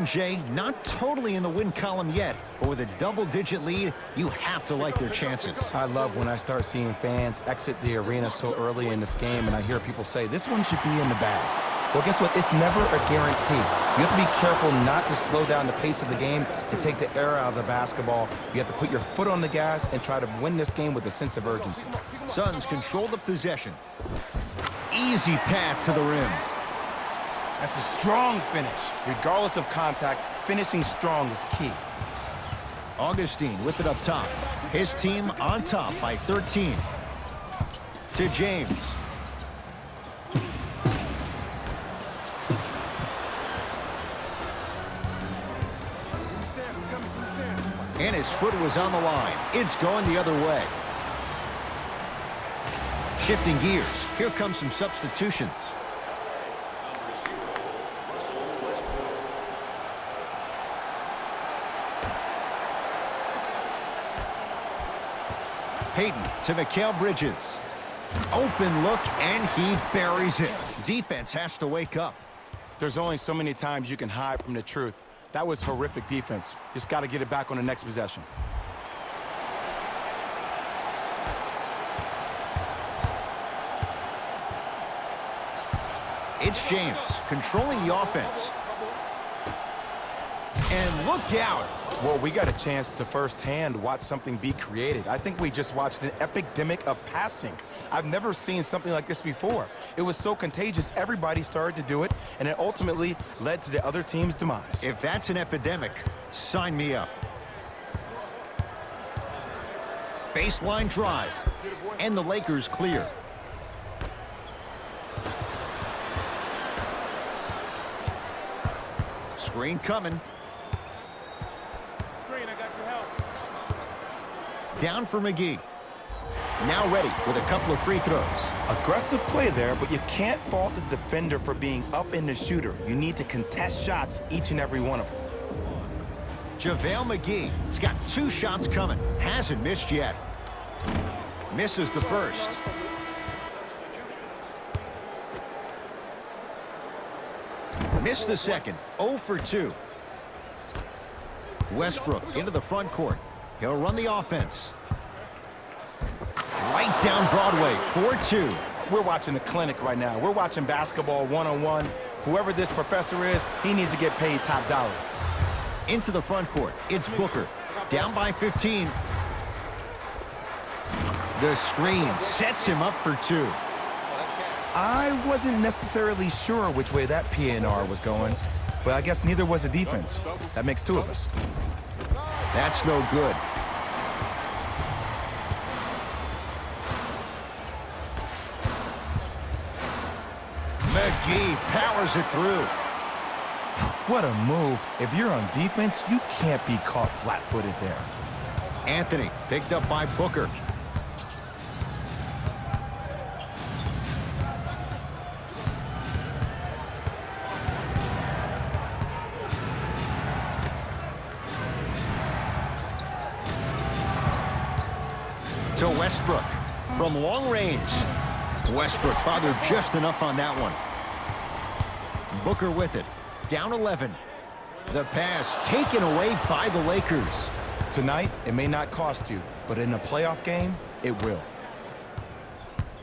Jay. Not totally in the win column yet, but with a double-digit lead, you have to like their chances. I love when I start seeing fans exit the arena so early in this game, and I hear people say, this one should be in the bag. Well, guess what? It's never a guarantee. You have to be careful not to slow down the pace of the game and take the air out of the basketball. You have to put your foot on the gas and try to win this game with a sense of urgency. Suns control the possession. Easy path to the rim. That's a strong finish. Regardless of contact, finishing strong is key. Augustine with it up top. His team on top by 13. To James. And his foot was on the line. It's going the other way. Shifting gears. Here come some substitutions. Payton to Mikal Bridges. Open look, and he buries it. Defense has to wake up. There's only so many times you can hide from the truth. That was horrific defense. Just got to get it back on the next possession. It's James controlling the offense. And look out. Well, we got a chance to firsthand watch something be created. I think we just watched an epidemic of passing. I've never seen something like this before. It was so contagious, everybody started to do it, and it ultimately led to the other team's demise. If that's an epidemic, sign me up. Baseline drive. And the Lakers clear. Screen coming. Down for McGee. Now ready with a couple of free throws. Aggressive play there, but you can't fault the defender for being up in the shooter. You need to contest shots, each and every one of them. JaVale McGee has got 2 shots coming. Hasn't missed yet. Misses the first. Missed the second. 0 for 2. Westbrook into the front court. He'll run the offense. Right down Broadway, 4-2. We're watching the clinic right now. We're watching basketball one-on-one. Whoever this professor is, he needs to get paid top dollar. Into the front court, it's Booker. Down by 15. The screen sets him up for 2. I wasn't necessarily sure which way that PNR was going, but I guess neither was the defense. That makes 2 of us. That's no good. McGee powers it through. What a move. If you're on defense, you can't be caught flat-footed there. Anthony picked up by Booker. To Westbrook from long range. Westbrook bothered just enough on that one. Booker with it. Down 11. The pass taken away by the Lakers. Tonight, it may not cost you, but in a playoff game, it will.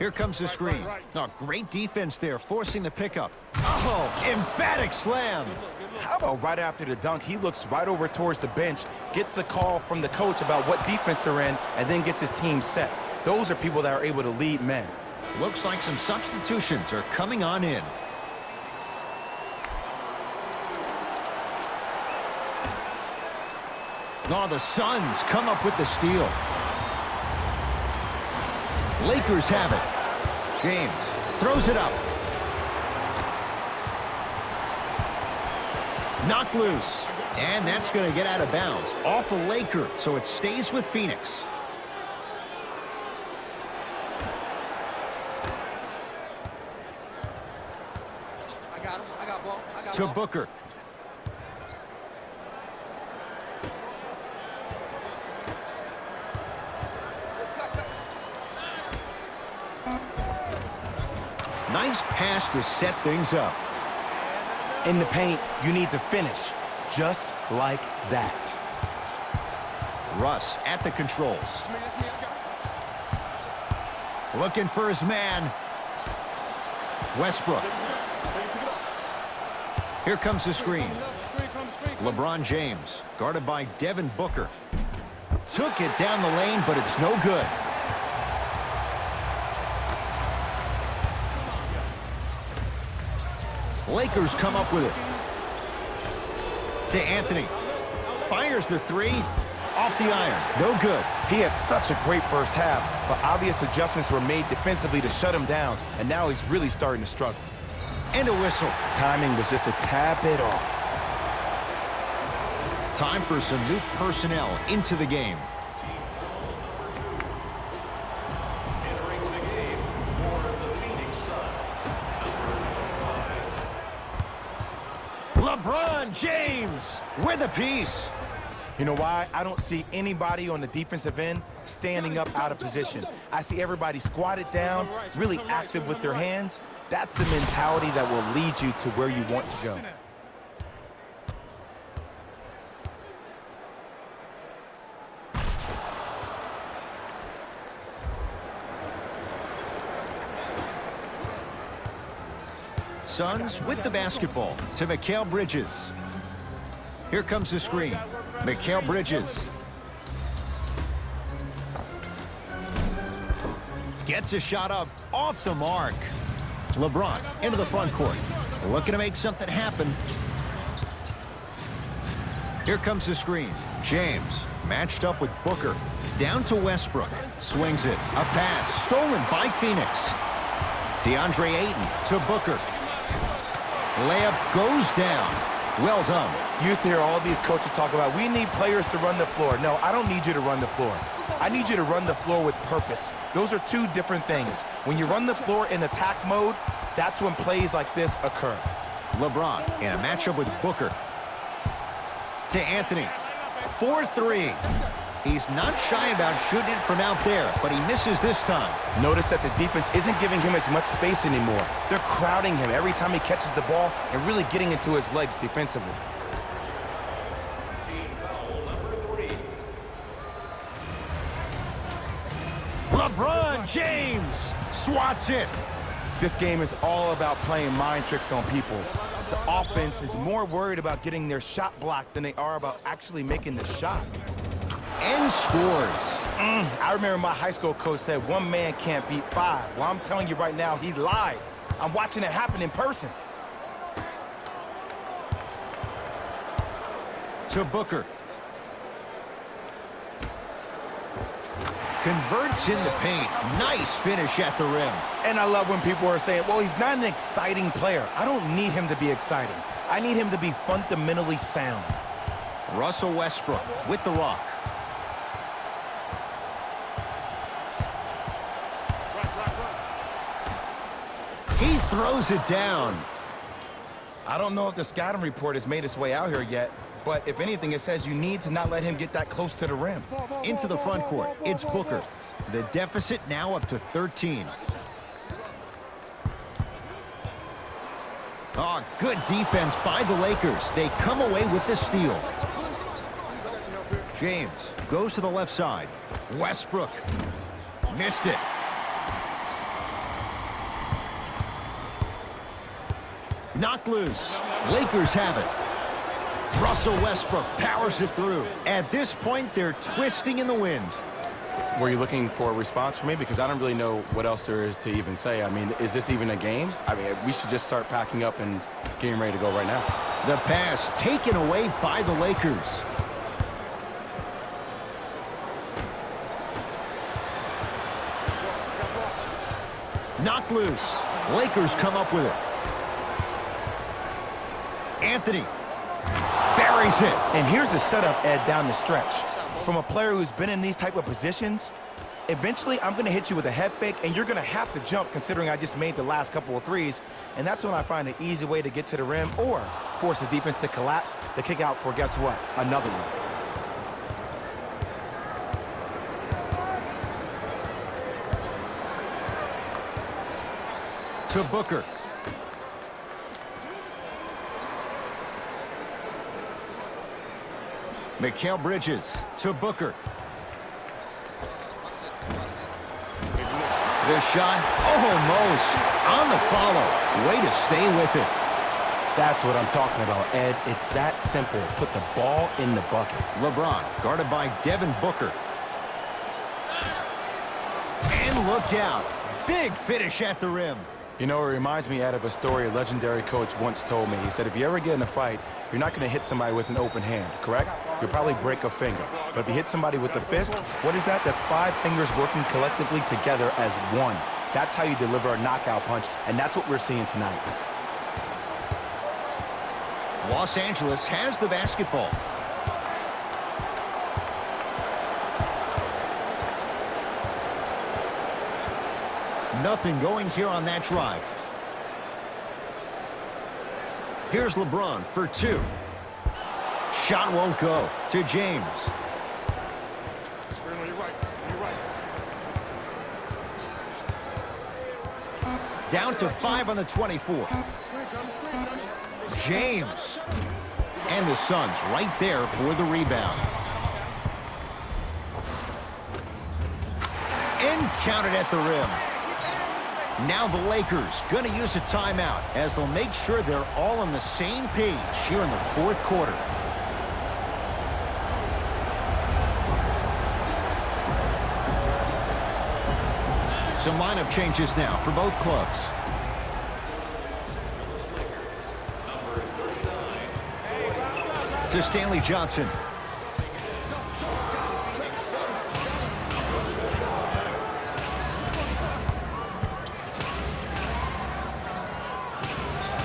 Here comes the screen. Oh, great defense there, forcing the pickup. Oh, emphatic slam. How about right after the dunk, he looks right over towards the bench, gets a call from the coach about what defense they're in, and then gets his team set. Those are people that are able to lead men. Looks like some substitutions are coming on in. Oh, the Suns come up with the steal. Lakers have it. James throws it up. Knocked loose. And that's going to get out of bounds. Off a Laker, so it stays with Phoenix. I got ball. To Booker. Nice pass to set things up. In the paint, you need to finish. just like that. Russ at the controls. Looking for his man. Westbrook. Here comes the screen. LeBron James, guarded by Devin Booker. Took it down the lane, but it's no good. Lakers come up with it. To Anthony. Fires the three. Off the iron. No good. He had such a great first half, but obvious adjustments were made defensively to shut him down, and now he's really starting to struggle. And a whistle. Timing was just a tad bit off. Time for some new personnel into the game. LeBron James with a piece. You know why? I don't see anybody on the defensive end standing up out of position. I see everybody squatted down, really active with their hands. That's the mentality that will lead you to where you want to go. Suns with the basketball to Mikal Bridges. Here comes the screen. Mikal Bridges. Gets a shot up off the mark. LeBron into the front court. Looking to make something happen. Here comes the screen. James matched up with Booker. Down to Westbrook. Swings it. A pass stolen by Phoenix. DeAndre Ayton to Booker. Layup goes down. Well done. You used to hear all these coaches talk about, we need players to run the floor. No, I don't need you to run the floor. I need you to run the floor with purpose. Those are two different things. When you run the floor in attack mode, that's when plays like this occur. LeBron in a matchup with Booker. To Anthony. 4-3. He's not shy about shooting it from out there, but he misses this time. Notice that the defense isn't giving him as much space anymore. They're crowding him every time he catches the ball and really getting into his legs defensively. LeBron James swats it. This game is all about playing mind tricks on people. The offense is more worried about getting their shot blocked than they are about actually making the shot. And scores. I remember my high school coach said one man can't beat five. Well, I'm telling you right now, he lied. I'm watching it happen in person. To Booker. Converts in the paint. Nice finish at the rim. And I love when people are saying, well, he's not an exciting player. I don't need him to be exciting. I need him to be fundamentally sound. Russell Westbrook with the rock. He throws it down. I don't know if the scouting report has made its way out here yet, but if anything, it says you need to not let him get that close to the rim. Into the front court, it's Booker. The deficit now up to 13. Oh, good defense by the Lakers. They come away with the steal. James goes to the left side. Westbrook missed it. Knocked loose. Lakers have it. Russell Westbrook powers it through. At this point, they're twisting in the wind. Were you looking for a response from me? Because I don't really know what else there is to even say. I mean, is this even a game? I mean, we should just start packing up and getting ready to go right now. The pass taken away by the Lakers. Knocked loose. Lakers come up with it. Anthony buries it. And here's the setup, Ed, down the stretch. From a player who's been in these type of positions, eventually I'm going to hit you with a head fake, and you're going to have to jump considering I just made the last couple of threes. And that's when I find an easy way to get to the rim or force the defense to collapse to kick out for, guess what, another one. To Booker. Mikal Bridges to Booker. The shot almost on the follow. Way to stay with it. That's what I'm talking about, Ed. It's that simple. Put the ball in the bucket. LeBron guarded by Devin Booker. And look out. Big finish at the rim. You know, it reminds me, Ed, of a story a legendary coach once told me. He said, if you ever get in a fight, you're not going to hit somebody with an open hand, correct? You'll probably break a finger. But if you hit somebody with a fist, what is that? That's 5 fingers working collectively together as one. That's how you deliver a knockout punch, and that's what we're seeing tonight. Los Angeles has the basketball. Nothing going here on that drive. Here's LeBron for 2. Shot won't go to James. Down to 5 on the 24. James. And the Suns right there for the rebound. And counted at the rim. Now the Lakers going to use a timeout as they'll make sure they're all on the same page here in the 4th quarter. Some lineup changes now for both clubs. To Stanley Johnson.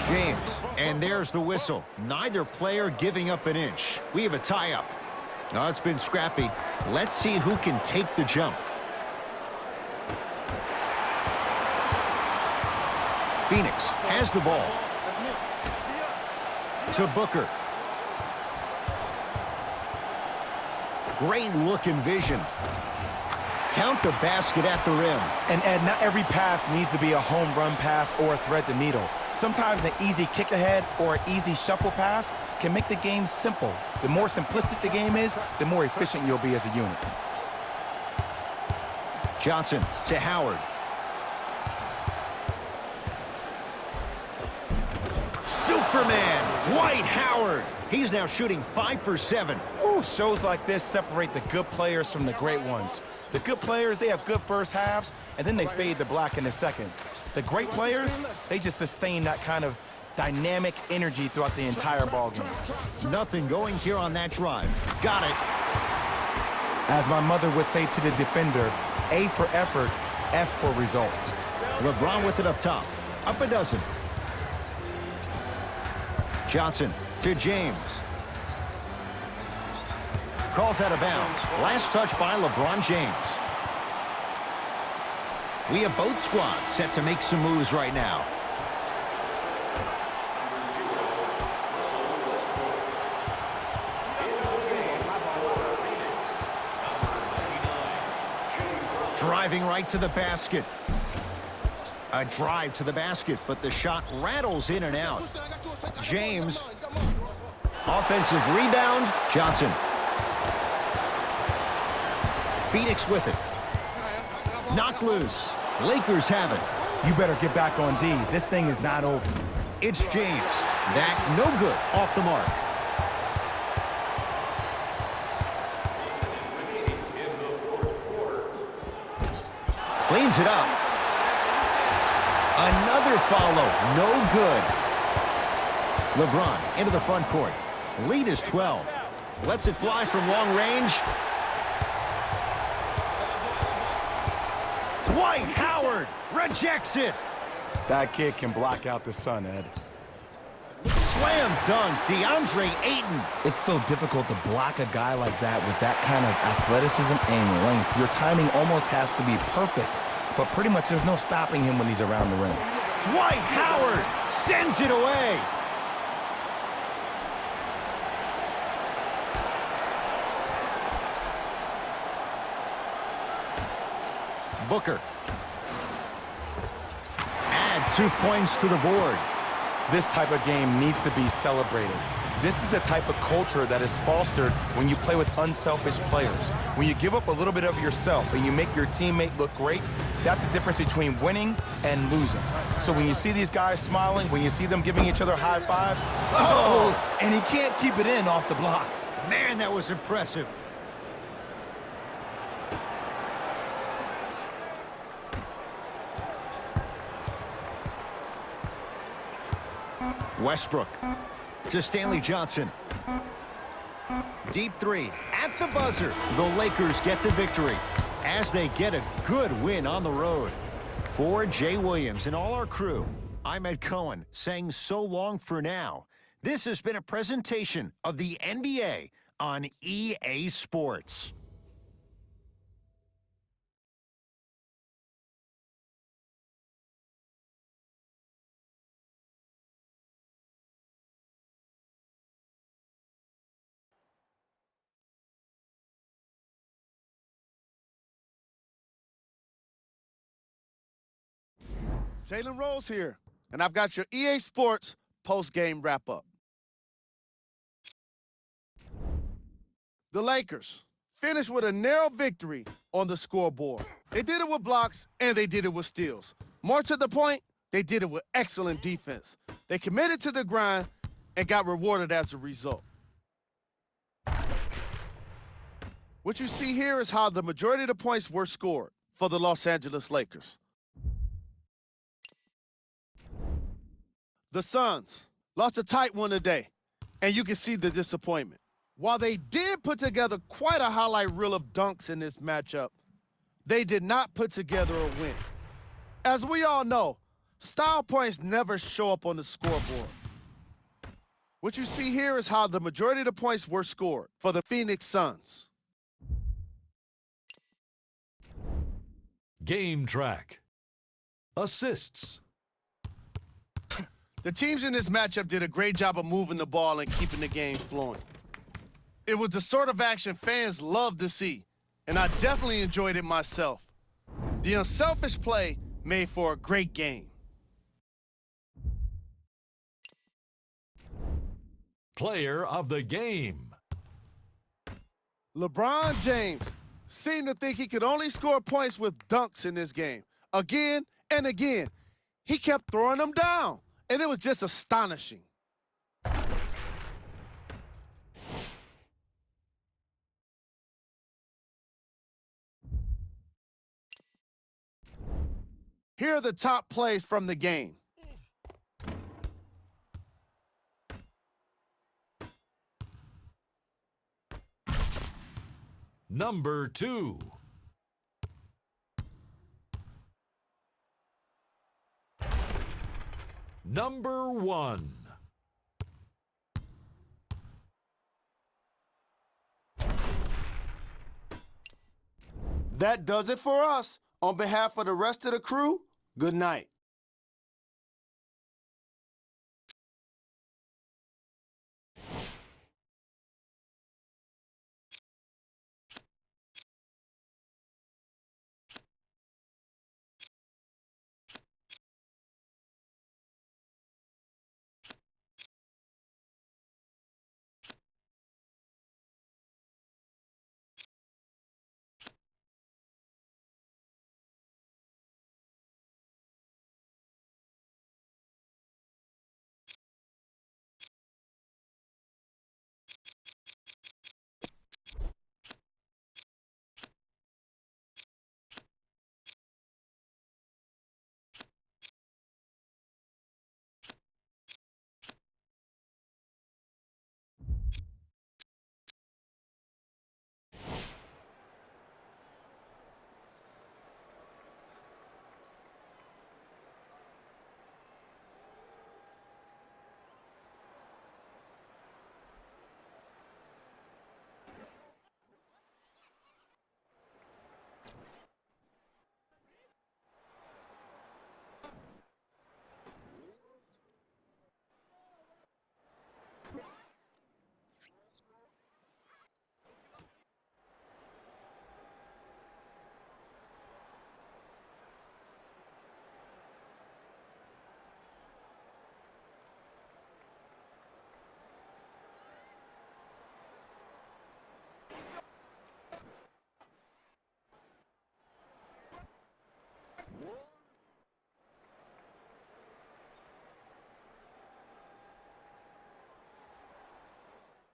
James, and there's the whistle. Neither player giving up an inch. We have a tie-up. Now it's been scrappy. Let's see who can take the jump. Phoenix has the ball. To Booker. Great look and vision. Count the basket at the rim. And Ed, not every pass needs to be a home run pass or thread the needle. Sometimes an easy kick ahead or an easy shuffle pass can make the game simple. The more simplistic the game is, the more efficient you'll be as a unit. Johnson to Howard. Superman, Dwight Howard. He's now shooting 5 for 7. Ooh, shows like this separate the good players from the great ones. The good players, they have good first halves, and then they fade to black in the second. The great players, they just sustain that kind of dynamic energy throughout the entire ball game. Nothing going here on that drive. Got it. As my mother would say to the defender, A for effort, F for results. LeBron with it up top. Up a dozen. Johnson to James. Calls out of bounds. Last touch by LeBron James. We have both squads set to make some moves right now. Driving right to the basket. A drive to the basket, but the shot rattles in and out. James. Offensive rebound. Johnson. Phoenix with it. Knocked loose. Lakers have it. You better get back on D. This thing is not over. It's James. That no good. Off the mark. Cleans it up. Another follow. No good. LeBron into the front court. Lead is 12. Lets it fly from long range. Dwight Howard rejects it. That kid can block out the sun, Ed. Slam dunk, DeAndre Ayton. It's so difficult to block a guy like that with that kind of athleticism and length. Your timing almost has to be perfect, but pretty much there's no stopping him when he's around the rim. Dwight Howard sends it away. Booker. Add 2 points to the board. This type of game needs to be celebrated. This is the type of culture that is fostered when you play with unselfish players. When you give up a little bit of yourself and you make your teammate look great, that's the difference between winning and losing. So when you see these guys smiling, when you see them giving each other high fives, oh, and he can't keep it in off the block. Man, that was impressive. Westbrook to Stanley Johnson. Deep three at the buzzer. The Lakers get the victory as they get a good win on the road. For Jay Williams and all our crew, I'm Ed Cohen saying so long for now. This has been a presentation of the NBA on EA Sports. Jalen Rose here, and I've got your EA Sports post-game wrap-up. The Lakers finished with a narrow victory on the scoreboard. They did it with blocks, and they did it with steals. More to the point, they did it with excellent defense. They committed to the grind and got rewarded as a result. What you see here is how the majority of the points were scored for the Los Angeles Lakers. The Suns lost a tight one today, and you can see the disappointment. While they did put together quite a highlight reel of dunks in this matchup, they did not put together a win. As we all know, style points never show up on the scoreboard. What you see here is how the majority of the points were scored for the Phoenix Suns. Game track. Assists. The teams in this matchup did a great job of moving the ball and keeping the game flowing. It was the sort of action fans love to see, and I definitely enjoyed it myself. The unselfish play made for a great game. Player of the game. LeBron James seemed to think he could only score points with dunks in this game. Again and again, he kept throwing them down, and it was just astonishing. Here are the top plays from the game. Number 2. Number 1. That does it for us. On behalf of the rest of the crew, good night.